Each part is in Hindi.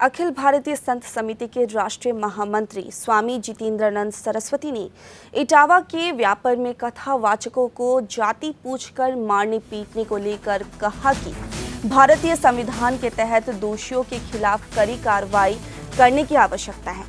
अखिल भारतीय संत समिति के राष्ट्रीय महामंत्री स्वामी जितेंद्रानंद सरस्वती ने इटावा के व्यापार में कथावाचकों को जाति पूछकर मारने पीटने को लेकर कहा कि भारतीय संविधान के तहत दोषियों के खिलाफ कड़ी कार्रवाई करने की आवश्यकता है।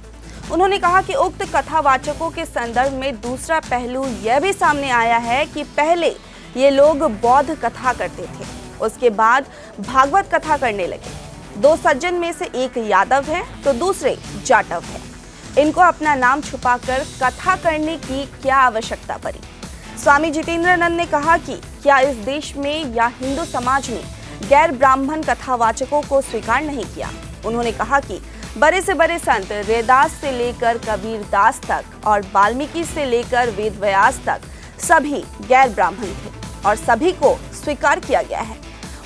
उन्होंने कहा कि उक्त कथावाचकों के संदर्भ में दूसरा पहलू यह भी सामने आया है कि पहले ये लोग बौद्ध कथा करते थे, उसके बाद भागवत कथा करने लगे। दो सज्जन में से एक यादव है तो दूसरे जाटव है। इनको अपना नाम छुपाकर कथा करने की क्या आवश्यकता पड़ी। स्वामी जितेंद्रानंद ने कहा कि क्या इस देश में या हिंदू समाज में गैर ब्राह्मण कथावाचकों को स्वीकार नहीं किया। उन्होंने कहा कि बड़े से बड़े संत रैदास से लेकर कबीरदास तक और वाल्मीकि से लेकर वेद व्यास तक सभी गैर ब्राह्मण थे और सभी को स्वीकार किया गया है।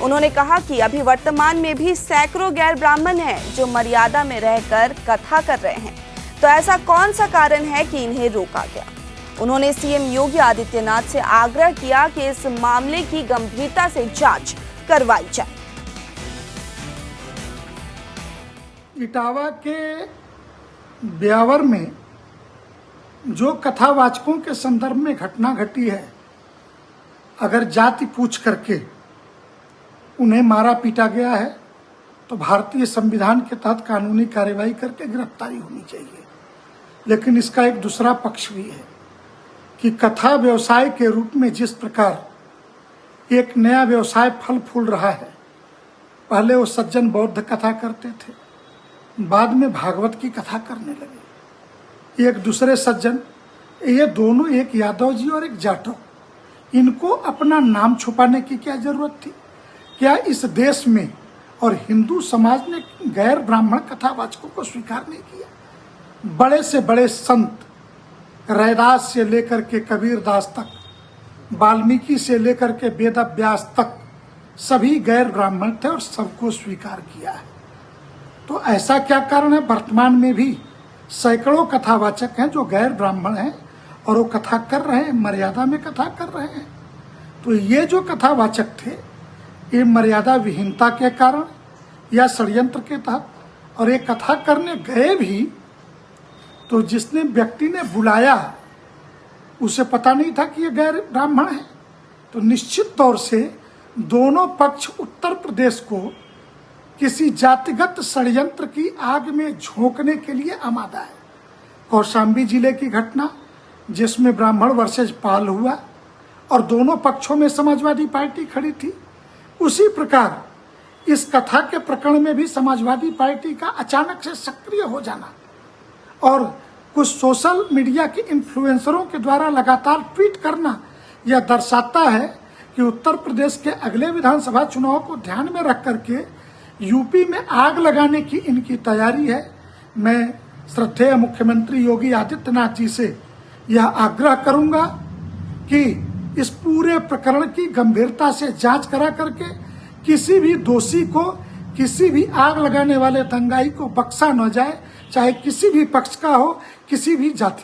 उन्होंने कहा कि अभी वर्तमान में भी सैकड़ों गैर ब्राह्मण हैं जो मर्यादा में रहकर कथा कर रहे हैं, तो ऐसा कौन सा कारण है कि इन्हें रोका गया। उन्होंने सीएम योगी आदित्यनाथ से आग्रह किया कि इस मामले की गंभीरता से जांच करवाई जाए। इटावा के ब्यावर में जो कथावाचकों के संदर्भ में घटना घटी है, अगर जाति पूछ करके उन्हें मारा पीटा गया है तो भारतीय संविधान के तहत कानूनी कार्रवाई करके गिरफ्तारी होनी चाहिए। लेकिन इसका एक दूसरा पक्ष भी है कि कथा व्यवसाय के रूप में जिस प्रकार एक नया व्यवसाय फल फूल रहा है, पहले वो सज्जन बौद्ध कथा करते थे, बाद में भागवत की कथा करने लगे। एक दूसरे सज्जन, ये दोनों, एक यादव जी और एक जाटव, इनको अपना नाम छुपाने की क्या जरूरत थी। क्या इस देश में और हिंदू समाज ने गैर ब्राह्मण कथावाचकों को स्वीकार नहीं किया। बड़े से बड़े संत रैदास से लेकर के कबीरदास तक, वाल्मीकि से लेकर के वेद व्यास तक सभी गैर ब्राह्मण थे और सबको स्वीकार किया है। तो ऐसा क्या कारण है। वर्तमान में भी सैकड़ों कथावाचक हैं जो गैर ब्राह्मण हैं और वो कथा कर रहे हैं, मर्यादा में कथा कर रहे हैं। तो ये जो कथावाचक थे, ये मर्यादा विहीनता के कारण या षड्यंत्र के तहत, और ये कथा करने गए भी तो जिसने व्यक्ति ने बुलाया उसे पता नहीं था कि ये गैर ब्राह्मण है। तो निश्चित तौर से दोनों पक्ष उत्तर प्रदेश को किसी जातिगत षड्यंत्र की आग में झोंकने के लिए आमादा है। कौशाम्बी जिले की घटना जिसमें ब्राह्मण वर्सेज पाल हुआ और दोनों पक्षों में समाजवादी पार्टी खड़ी थी, उसी प्रकार इस कथा के प्रकरण में भी समाजवादी पार्टी का अचानक से सक्रिय हो जाना और कुछ सोशल मीडिया के इन्फ्लुएंसरों के द्वारा लगातार ट्वीट करना, यह दर्शाता है कि उत्तर प्रदेश के अगले विधानसभा चुनाव को ध्यान में रख करके यूपी में आग लगाने की इनकी तैयारी है। मैं श्रद्धेय मुख्यमंत्री योगी आदित्यनाथ जी से यह आग्रह करूंगा कि इस पूरे प्रकरण की गंभीरता से जांच करा करके किसी भी दोषी को, किसी भी आग लगाने वाले दंगाई को बख्शा न जाए, चाहे किसी भी पक्ष का हो, किसी भी जाति का।